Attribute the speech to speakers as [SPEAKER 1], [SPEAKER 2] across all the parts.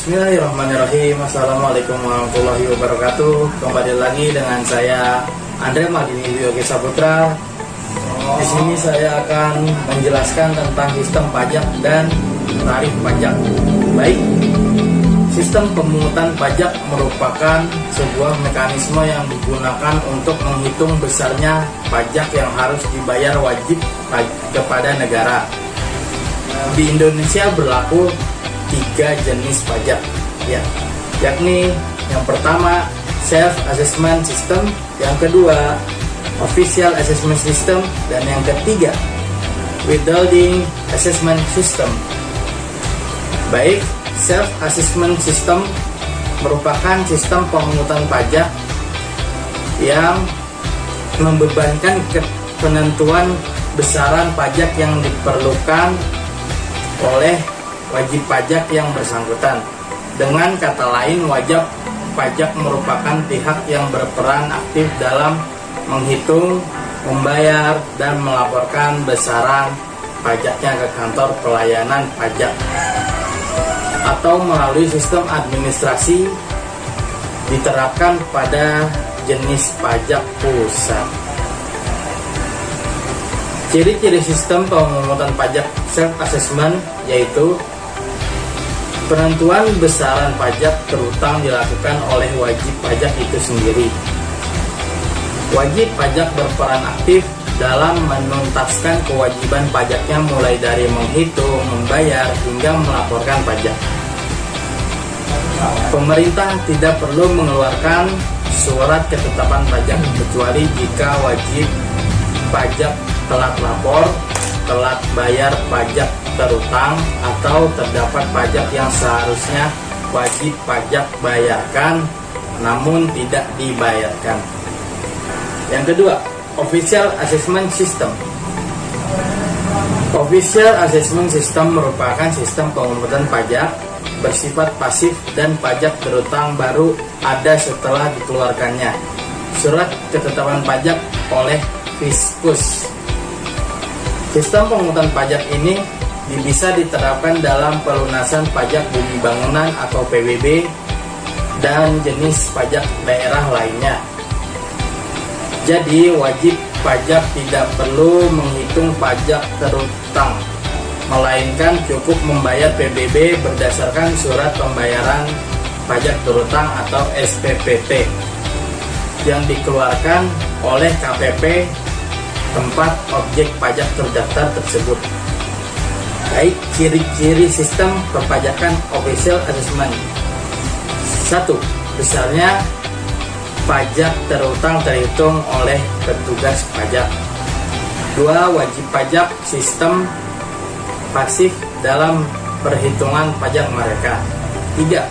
[SPEAKER 1] Bismillahirrahmanirrahim. Assalamualaikum warahmatullahi wabarakatuh. Kembali lagi dengan saya Andre Madini Yogi Saputra. Di sini saya akan menjelaskan tentang sistem pajak dan tarif pajak. Baik, sistem pemungutan pajak merupakan sebuah mekanisme yang digunakan untuk menghitung besarnya pajak yang harus dibayar wajib kepada negara. Di Indonesia berlaku 3 jenis pajak, yakni yang pertama self assessment system, yang kedua official assessment system, dan yang ketiga withholding assessment system. Baik, self assessment system merupakan sistem pemungutan pajak yang membebankan penentuan besaran pajak yang diperlukan oleh wajib pajak yang bersangkutan. Dengan kata lain, wajib pajak merupakan pihak yang berperan aktif dalam menghitung, membayar, dan melaporkan besaran pajaknya ke kantor pelayanan pajak atau melalui sistem administrasi diterapkan pada jenis pajak pusat. Ciri-ciri sistem pemungutan pajak self-assessment yaitu penentuan besaran pajak terutang dilakukan oleh wajib pajak itu sendiri. Wajib pajak berperan aktif dalam menuntaskan kewajiban pajaknya mulai dari menghitung, membayar, hingga melaporkan pajak. Pemerintah tidak perlu mengeluarkan surat ketetapan pajak kecuali jika wajib pajak telat lapor, telat bayar pajak terutang, atau terdapat pajak yang seharusnya wajib pajak bayarkan namun tidak dibayarkan. Yang kedua, official assessment system. Official assessment system merupakan sistem pemungutan pajak bersifat pasif dan pajak terutang baru ada setelah dikeluarkannya surat ketetapan pajak oleh Fiskus. Sistem pemungutan pajak ini bisa diterapkan dalam pelunasan pajak bumi bangunan atau PBB dan jenis pajak daerah lainnya. Jadi wajib pajak tidak perlu menghitung pajak terutang, melainkan cukup membayar PBB berdasarkan surat pembayaran pajak terutang atau SPPT yang dikeluarkan oleh KPP tempat objek pajak terdaftar tersebut. Baik, ciri-ciri sistem perpajakan official assessment. 1. Besarnya pajak terutang terhitung oleh petugas pajak. 2. Wajib pajak sistem pasif dalam perhitungan pajak mereka. 3.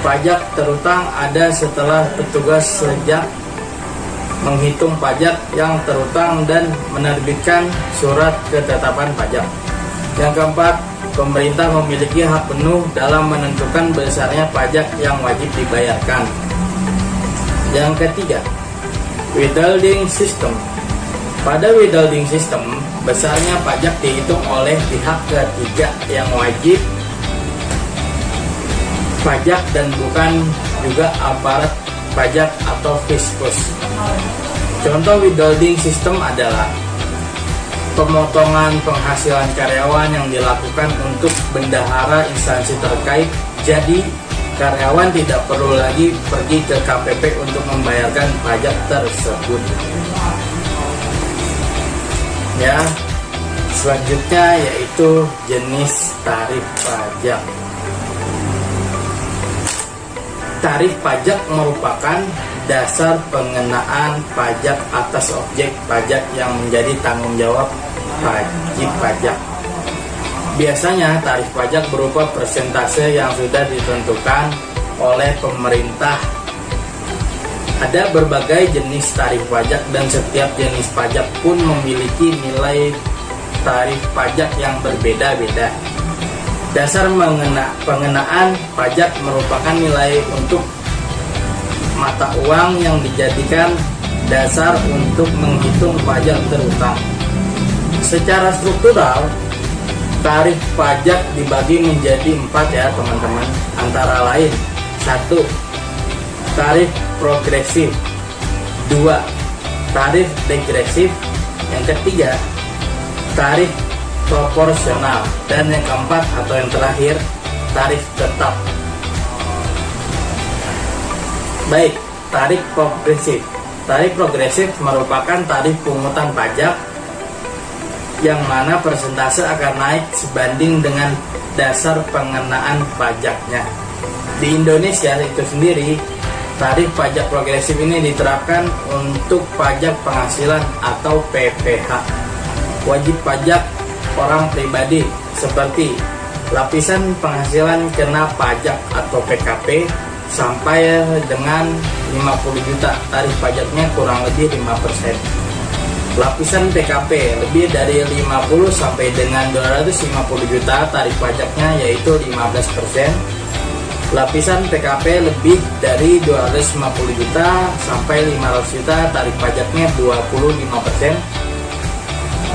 [SPEAKER 1] Pajak terutang ada setelah petugas sejak menghitung pajak yang terutang dan menerbitkan surat ketetapan pajak. Yang keempat, pemerintah memiliki hak penuh dalam menentukan besarnya pajak yang wajib dibayarkan. Yang ketiga, withholding system. Pada withholding system, besarnya pajak dihitung oleh pihak ketiga yang wajib pajak dan bukan juga aparat pajak atau Fiskus. Contoh withholding system adalah pemotongan penghasilan karyawan yang dilakukan untuk bendahara instansi terkait. Jadi karyawan tidak perlu lagi pergi ke KPP untuk membayarkan pajak tersebut. Ya, selanjutnya yaitu jenis tarif pajak. Tarif pajak merupakan dasar pengenaan pajak atas objek pajak yang menjadi tanggung jawab wajib pajak. Biasanya tarif pajak berupa persentase yang sudah ditentukan oleh pemerintah. Ada berbagai jenis tarif pajak dan setiap jenis pajak pun memiliki nilai tarif pajak yang berbeda-beda. Dasar pengenaan pajak merupakan nilai untuk mata uang yang dijadikan dasar untuk menghitung pajak terutang. Secara struktural, Tarif pajak dibagi menjadi 4 ya teman-teman. Antara lain: 1. Tarif progresif. 2. Tarif degresif. Yang ketiga, tarif proporsional. Dan yang keempat atau yang terakhir, tarif tetap. Baik, tarif progresif. Tarif progresif merupakan tarif pungutan pajak yang mana persentase akan naik sebanding dengan dasar pengenaan pajaknya. Di Indonesia itu sendiri, tarif pajak progresif ini diterapkan untuk pajak penghasilan atau PPH, wajib pajak orang pribadi seperti lapisan penghasilan kena pajak atau PKP sampai dengan 50 juta, tarif pajaknya kurang lebih 5%. Lapisan PKP lebih dari 50 sampai dengan 250 juta, tarif pajaknya yaitu 15%. Lapisan PKP lebih dari 250 juta sampai 500 juta, tarif pajaknya 25%.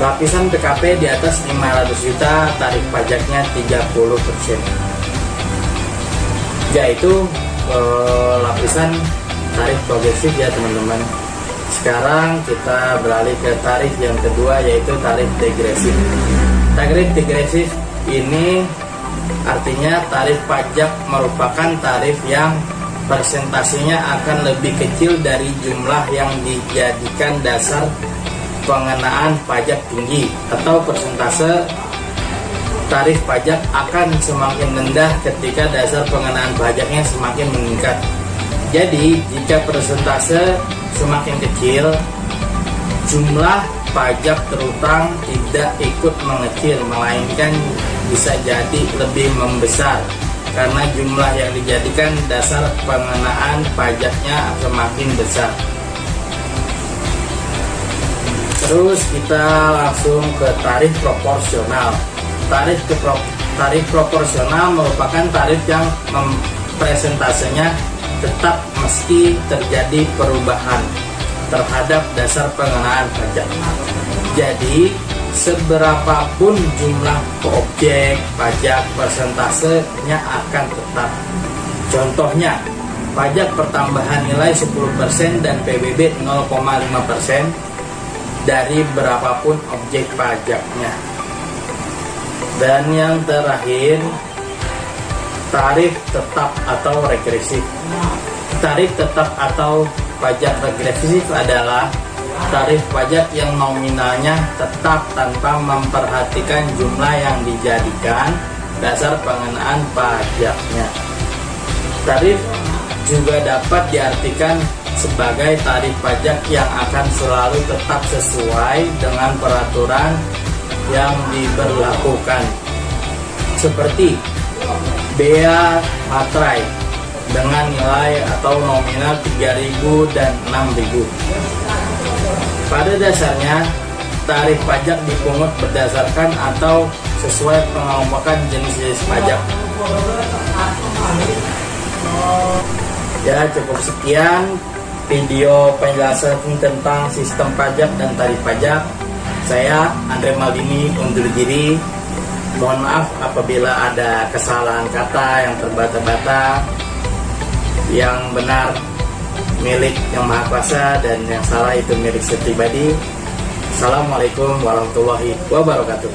[SPEAKER 1] Lapisan PKP di atas 500 juta, tarif pajaknya 30%. Yaitu lapisan tarif progresif ya teman-teman. Sekarang kita beralih ke tarif yang kedua, yaitu tarif degresif. Tarif degresif ini artinya tarif pajak merupakan tarif yang persentasenya akan lebih kecil dari jumlah yang dijadikan dasar pengenaan pajak tinggi, atau persentase tarif pajak akan semakin rendah ketika dasar pengenaan pajaknya semakin meningkat. Jadi, jika persentase semakin kecil, jumlah pajak terutang tidak ikut mengecil, melainkan bisa jadi lebih membesar karena jumlah yang dijadikan dasar pengenaan pajaknya semakin besar. Terus kita langsung ke tarif proporsional. Tarif proporsional merupakan tarif yang presentasenya tetap meski terjadi perubahan terhadap dasar pengenaan pajak. Jadi, seberapapun jumlah objek pajak, persentasenya akan tetap. Contohnya, pajak pertambahan nilai 10% dan PBB 0,5% dari berapapun objek pajaknya. Dan yang terakhir, tarif tetap atau regresif. Tarif tetap atau pajak regresif adalah tarif pajak yang nominalnya tetap tanpa memperhatikan jumlah yang dijadikan dasar pengenaan pajaknya. Tarif juga dapat diartikan sebagai tarif pajak yang akan selalu tetap sesuai dengan peraturan yang diberlakukan, seperti bea materai dengan nilai atau nominal 3.000 dan 6.000. Pada dasarnya, tarif pajak dipungut berdasarkan atau sesuai pengelompokan jenis-jenis pajak. Ya, cukup sekian video penjelasan tentang sistem pajak dan tarif pajak. Saya Andre Maldini undur diri. Mohon maaf apabila ada kesalahan kata yang terbata-bata. Yang benar milik Yang Maha Kuasa dan yang salah itu milik saya pribadi. Assalamualaikum warahmatullahi wabarakatuh.